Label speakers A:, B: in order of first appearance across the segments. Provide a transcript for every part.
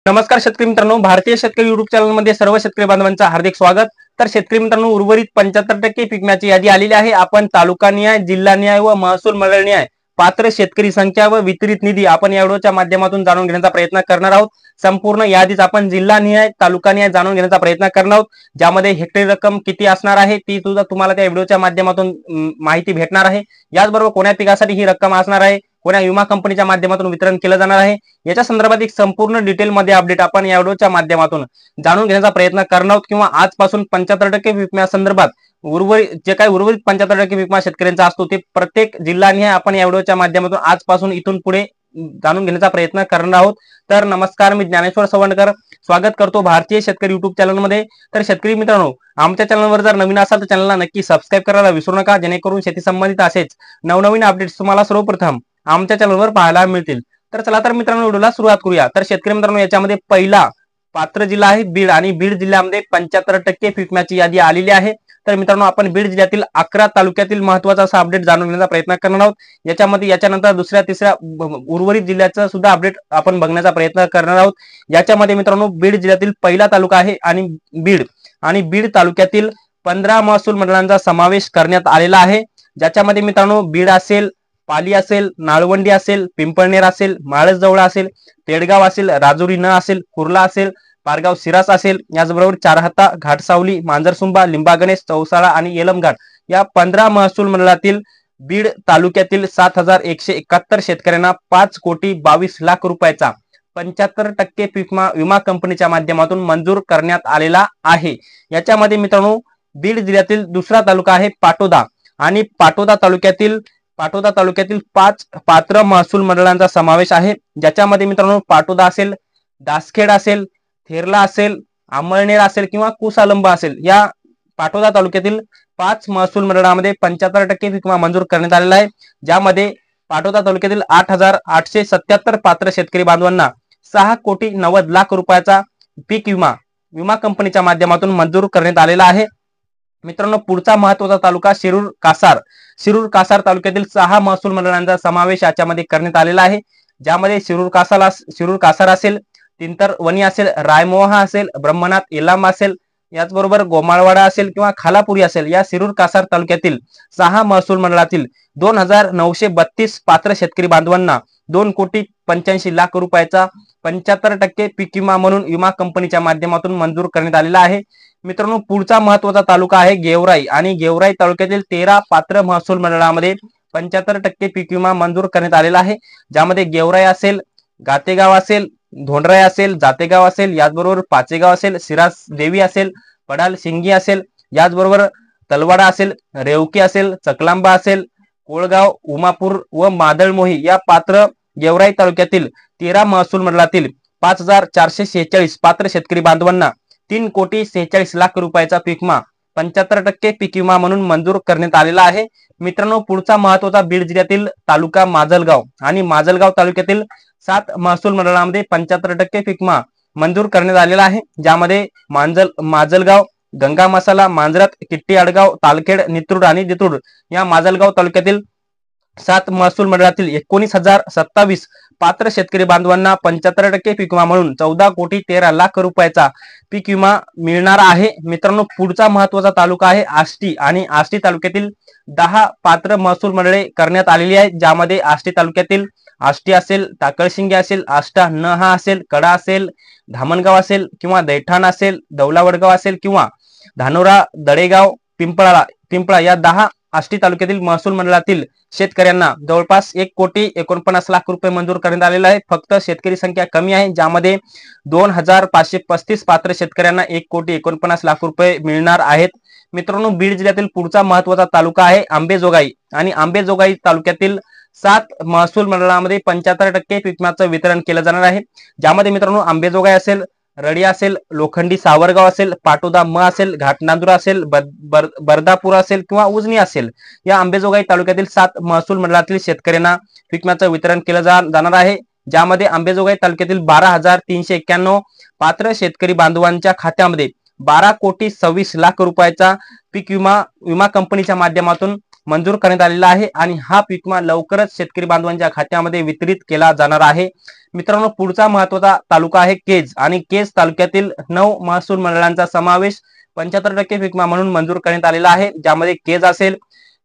A: नमस्कार शेतकरी मित्रांनो, भारतीय शेतकरी युट्यूब चॅनल मध्ये सर्व शेतकरी बांधवांचं हार्दिक स्वागत। तर शेतकरी मित्रांनो, उर्वरित 75% पीक विम्याची यादी आलेली आहे। आपण तालुका निहाय, जिल्हा निहाय व महसूल मंडळ निहाय पात्र शेतकरी संख्या व वितरित निधी आपण या व्हिडिओच्या माध्यमातून जाणून घेण्याचा प्रयत्न करणार आहोत। संपूर्ण यादीच आपण जिल्हा निहाय, तालुका निहाय जाणून घेण्याचा प्रयत्न करणार आहोत, ज्यामध्ये हेक्टरी रक्कम किती असणार आहे ती सुद्धा तुम्हाला त्या व्हिडिओच्या माध्यमातून माहिती भेटणार आहे। याचबरोबर कोणत्या पिकासाठी ही रक्कम असणार आहे, कोणत्या विमा कंपनीच्या माध्यमातून वितरण केलं जाणार आहे, याच्या संदर्भात एक संपूर्ण डिटेल मध्ये अपडेट आपण या व्हिडिओच्या माध्यमातून जाणून घेण्याचा प्रयत्न करणार आहोत। किंवा आजपासून 75% विमा संदर्भात उर्वरित 75% विमा शेतकऱ्यांचा असतो ते प्रत्येक जिल्ह्यानिहाय आपण या व्हिडिओच्या माध्यमातून आजपासून इथून पुढे जाणून घेण्याचा प्रयत्न करणार आहोत। तर नमस्कार, मी ज्ञानेश्वर सवंडकर स्वागत करतो भारतीय शेतकरी युट्यूब चॅनल मध्ये। तर शेतकरी मित्रांनो, आमच्या चॅनलवर जर नवीन असाल तर चॅनलला नक्की सबस्क्राईब करायला विसरू नका, जेणेकरून शेती संबंधित असेच नवनवीन अपडेट्स तुम्हाला सर्वप्रथम आमच्या चॅनलवर पाहायला मिळतील। तर चला तर मित्रांनो, व्हिडिओला सुरुवात करूया। तर शेतकरी मित्रांनो, याच्यामध्ये पहिला पात्र जिल्हा आहे बीड, आणि बीड जिल्ह्यामध्ये 75% पीक विम्याची यादी आलेली आहे। तर मित्रांनो, आपण बीड जिल्ह्यातील 11 तालुक्यातील महत्त्वाचा असा अपडेट जाणून घेण्याचा प्रयत्न करणार आहोत। याच्यामध्ये याच्यानंतर दुसऱ्या तिसऱ्या उर्वरित जिल्ह्याचा सुद्धा अपडेट आपण बघण्याचा प्रयत्न करणार आहोत। याच्यामध्ये मित्रांनो, बीड जिल्ह्यातील पहिला तालुका आहे आणि बीड तालुक्यातील 15 महसूल मंडळांचा समावेश करण्यात आलेला आहे। ज्याच्यामध्ये मित्रांनो, बीड असेल, पाली असेल, नाळवंडी असेल, पिंपळनेर असेल, माळसजवळ असेल, तेडगाव असेल, राजुरी न असेल, कुर्ला असेल, पारगाव सिरास असेल, याचबरोबर चारहाता, घाटसावली, मांजरसुंबा, लिंबागणेश, चौसाळा आणि येलमघाट या 15 महसूल मंडळातील बीड तालुक्यातील 7171 शेतकऱ्यांना 5,22,00,000 रुपयाचा 75% पीक विमा कंपनीच्या माध्यमातून मंजूर करण्यात आलेला आहे। याच्यामध्ये मित्रांनो, बीड जिल्ह्यातील दुसरा तालुका आहे पाटोदा, आणि पाटोदा तालुक्यातील 5 पात्र महसूल मंडळांचा समावेश आहे। ज्याच्यामध्ये मित्रांनो, पाटोदा असेल, दासखेड असेल, थेरला असेल, आमळनेर असेल किंवा कुसालंबा असेल, या पाटोदा तालुक्यातील 5 महसूल मंडळामध्ये 75% पीक विमा मंजूर करण्यात आलेला आहे। ज्यामध्ये पाटोदा तालुक्यातील 8,877 पात्र शेतकरी बांधवांना 6,90,00,000 रुपयाचा पीक विमा कंपनीच्या माध्यमातून मंजूर करण्यात आलेला आहे। मित्रांनो, पुढचा महत्त्वाचा तालुका शिरूर कासार तालुक्यातील 6 महसूल मंडळांचा समावेश याच्यामध्ये करण्यात आलेला आहे। ज्यामध्ये शिरूर कासार असेल, तिंतरवणी असेल, रायमोहा असेल, ब्रह्मनाथ इलाम असेल, याचबरोबर गोमाळवाडा असेल किंवा खालापुरी असेल, या शिरूर कासार तालुक्यातील 6 महसूल मंडळातील 2,932 पात्र शेतकरी बांधवांना 2,85,00,000 रुपयाचा 75% पीक विमा म्हणून विमा कंपनीच्या माध्यमातून मंजूर करण्यात आलेला आहे। मित्रांनो, पुढचा महत्त्वाचा तालुका आहे गेवराई, आणि गेवराई तालुक्यातील 13 पात्र महसूल मंडळामध्ये 75% पीक विमा मंजूर करण्यात आलेला आहे। ज्यामध्ये गेवराई असेल, गातेगाव असेल, धोंडराई असेल, जातेगाव असेल, याचबरोबर पाचेगाव असेल, सिरास देवी असेल, पडाल शिंगी असेल, याचबरोबर तलवाडा असेल, रेवकी असेल, चकलांबा असेल, कोळगाव, उमापूर व मादळमोही या पात्र गेवराई तालुक्यातील 13 महसूल मंडळातील 5,446 पात्र शेतकरी बांधवांना 3,46,00,000 रुपयाचा पीक विमा 75% पीक विमा म्हणून मंजूर करण्यात आलेला आहे। मित्रांनो, पुढचा महत्त्वाचा बीड जिल्ह्यातील तालुका माजलगाव, आणि माजलगाव तालुक्यातील 7 महसूल मंडळामध्ये 75% पीक विमा मंजूर करण्यात आलेला आहे। ज्यामध्ये माजलगाव, गंगा मसाला, मांजरात, किट्टी आडगाव, तालखेड, नित्रूड आणि दित्रूड या माजलगाव तालुक्यातील 7 महसूल मंडळातील 19,027 पात्र शेतकरी बांधवांना 75% पीक विमा म्हणून 14,13,00,000 रुपयाचा पीक विमा मिळणार आहे। मित्रांनो, पुढचा महत्त्वाचा तालुका आहे आष्टी, आणि आष्टी तालुक्यातील 10 पात्र महसूल मंडळे करण्यात आलेली आहेत। ज्यामध्ये आष्टी तालुक्यातील आष्टी असेल, टाकळशिंगे असेल, आष्टा नहा असेल, कडा असेल, धामणगाव असेल किंवा दैठाण असेल, दौलावडगाव असेल किंवा धानोरा, दडेगाव, पिंपळा या 10 आष्टी तालुक्यातील महसूल मंडळातील शेतकऱ्यांना जवळपास 1,49,00,000 रुपये मंजूर करण्यात आलेला आहे। फक्त शेतकरी संख्या कमी आहे, ज्यामध्ये 2,535 पात्र शेतकऱ्यांना 1,49,00,000 रुपये मिळणार आहेत। मित्रांनो, बीड जिल्ह्यातील पुढचा महत्त्वाचा तालुका आहे आंबेजोगाई, आणि आंबेजोगाई तालुक्यातील 7 महसूल मंडळामध्ये 75% पीक विम्याचं वितरण केलं जाणार आहे। ज्यामध्ये मित्रांनो, आंबेजोगाई असेल, रडी असेल, लोखंडी सावरगाव असेल, पाटोदा म असेल, घाटनांदुरा असेल, बर्दापूर असेल किंवा उजनी असेल, या आंबेजोगाई तालुक्यातील 7 महसूल मंडळातील शेतकऱ्यांना पीक विम्याचं वितरण केलं जाणार आहे। ज्यामध्ये आंबेजोगाई तालुक्यातील 12,391 पात्र शेतकरी बांधवांच्या खात्यामध्ये 12,26,00,000 रुपयाचा पीक विमा कंपनीच्या माध्यमातून मंजूर करण्यात आलेला आहे आणि हा पीक विमा लवकरच शेतकरी बांधवांच्या खात्यामध्ये वितरित केला जाणार आहे। मित्रांनो, पुढचा महत्त्वाचा तालुका आहे केज आणि केज तालुक्यातील 9 महसूल मंडळांचा समावेश 75% पीक विमा म्हणून मंजूर करण्यात आलेला आहे, ज्यामध्ये केज असेल,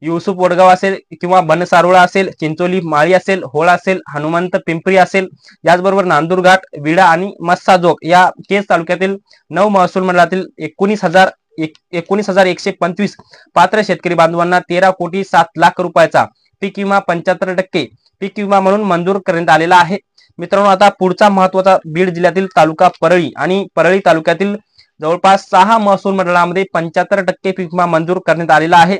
A: युसुफ वडगाव असेल किंवा बनसारोळा असेल, चिंचोली माळी असेल, होळ असेल, हनुमंत पिंपरी असेल, याचबरोबर नांदूरघाट, विडा आणि मस्साजोग या केज तालुक्यातील 9 महसूल मंडळातील 19,125 पात्र शेतकरी बांधवांना 13,07,00,000 रुपयाचा पीक विमा 75% पीक विमा म्हणून मंजूर करण्यात आलेला आहे। मित्रांनो, आता पुढचा महत्त्वाचा बीड जिल्ह्यातील तालुका परळी आणि परळी तालुक्यातील जवळपास 6 महसूल मंडळामध्ये 75% पीक विमा मंजूर करण्यात आलेला आहे,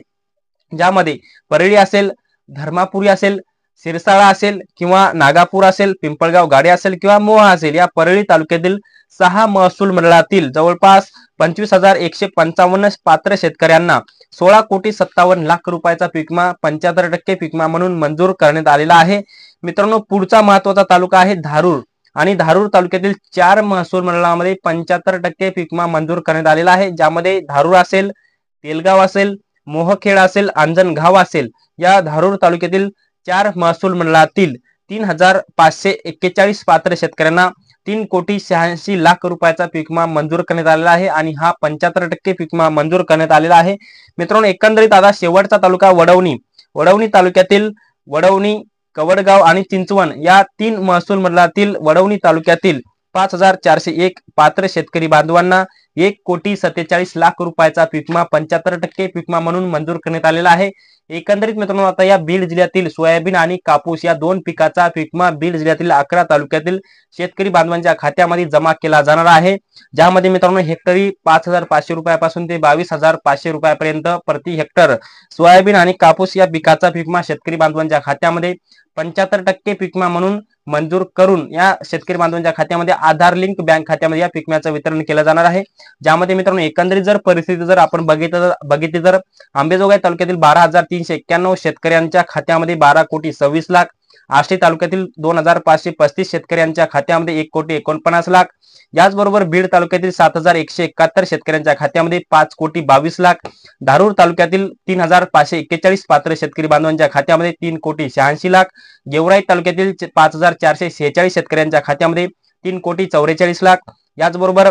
A: ज्यामध्ये परळी असेल, धर्मापुरी असेल, सिरसाळा असेल किंवा नागापूर असेल, पिंपळगाव गाडे असेल किंवा मोहा असेल, या परळी तालुक्यातील 6 महसूल मंडळातील जवळपास 25,155 पात्र शेतकऱ्यांना 16,57,00,000 रुपयाचा पीक विमा 75% पीक विमा म्हणून मंजूर करण्यात आलेला आहे। मित्रांनो, पुढचा महत्त्वाचा तालुका आहे धारूर आणि धारूर तालुक्यातील 4 महसूल मंडळामध्ये 75% पीक विमा मंजूर करण्यात आलेला आहे, ज्यामध्ये धारूर असेल, तेलगाव असेल, मोहखेड असेल, अंजनगाव असेल, या धारूर तालुक्यातील 4 महसूल मंडळातील 3,541 पात्र शेतकऱ्यांना 3,86,00,000 रुपयाचा पीक विमा मंजूर करण्यात आलेला आहे आणि हा 75% पीक विमा मंजूर करण्यात आलेला आहे। मित्रांनो, एकंदरीत आता शेवटचा तालुका वडवणी तालुक्यातील वडवणी, कवडगाव आणि चिंचवण या 3 महसूल मंडळातील वडवणी तालुक्यातील 5,401 पात्र शेतकरी बांधवांना 1,47,00,000 रुपयाचा पीक विमा 75% पीक विमा म्हणून मंजूर करण्यात आलेला आहे। एकंदरीत मित्रांनो, आता या बीड जिल्ह्यातील सोयाबीन आणि कापूस या 2 पिकाचा पीक विमा बीड जिल्ह्यातील 11 तालुक्यातील शेतकरी बांधवांच्या खात्यामध्ये जमा केला जाणार आहे, ज्यामध्ये मित्रांनो हेक्टरी 5,500 रुपयापासून ते 22,500 रुपयापर्यंत प्रति हेक्टर सोयाबीन आणि कापूस या पिकाचा पीक विमा शेतकरी बांधवांच्या खात्यामध्ये 75% पीक विमा म्हणून मंजूर करून या शेतकरी बांधवांच्या खात्यामध्ये आधार लिंक बँक खात्यामध्ये या पीक विम्याचं वितरण केलं जाणार आहे, ज्यामध्ये मित्रांनो एकंदरीत जर परिस्थिती जर आपण बघितली तर आंबेजोगाई तालुक्यातील 12,391 शेतकऱ्यांच्या खात्यामध्ये 12,26,00,000, आष्टी तालुक्यातील 2,535 शेतकऱ्यांच्या खात्यामध्ये 1,49,00,000, याचबरोबर बीड तालुक्यातील 7,171 शेतकऱ्यांच्या खात्यामध्ये 5,22,00,000, धारूर तालुक्यातील 3,541 पात्र शेतकरी बांधवांच्या खात्यामध्ये 3,86,00,000, गेवराई तालुक्यातील 5,446 शेतकऱ्यांच्या खात्यामध्ये 3,44,00,000, याचबरोबर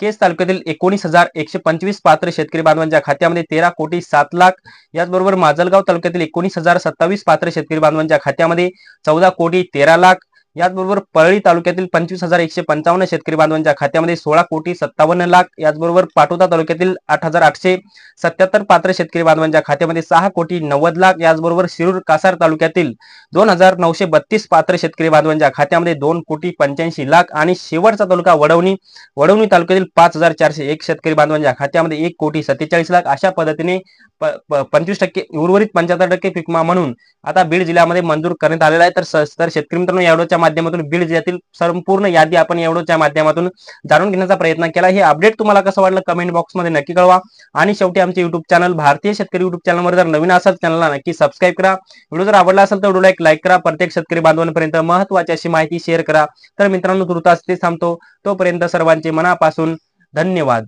A: केज तालुक्यातील 19,125 पात्र शेतकरी बांधवांच्या खात्यामध्ये 13,07,00,000, याचबरोबर माजलगाव तालुक्यातील 19,027 पात्र शेतकरी बांधवांच्या खात्यामध्ये 14,13,00,000, याचबरोबर परळी तालुक्यातील 25,155 शेतकरी बांधवांच्या खात्यामध्ये 16,57,00,000, याचबरोबर पाटोदा तालुक्यातील 8,877 पात्र शेतकरी बांधवांच्या खात्यामध्ये 6,90,00,000, याचबरोबर शिरूर कासार तालुक्यातील 2,932 पात्र शेतकरी बांधवांच्या खात्यामध्ये 2,85,00,000 आणि शेवटचा तालुका वडवणी तालुक्यातील 5,401 शेतकरी बांधवांच्या खात्यामध्ये 1,47,00,000 अशा पद्धतीने 25% उर्वरित 75% पीक विमा म्हणून आता बीड जिल्ह्यामध्ये मंजूर करण्यात आलेला आहे। तर शेतकरी मित्रांनो, या व्हिडिओच्या माध्यमातून बीड जिल्ह्यातील संपूर्ण यादी आपण या व्हिडिओच्या माध्यमातून जाणून घेण्याचा प्रयत्न केला। हे अपडेट तुम्हाला कसं वाटलं कमेंट बॉक्समध्ये नक्की कळवा आणि शेवटी आमचे युट्यूब चॅनल भारतीय शेतकरी युट्यूब चॅनलवर जर नवीन असाल चॅनलला नक्की सबस्क्राईब करा। व्हिडिओ जर आवडला असेल तर व्हिडिओला एक लाईक करा, प्रत्येक शेतकरी बांधवांपर्यंत महत्त्वाची अशी माहिती शेअर करा। तर मित्रांनो, तुर्तास ते थांबतो, तोपर्यंत सर्वांचे मनापासून धन्यवाद।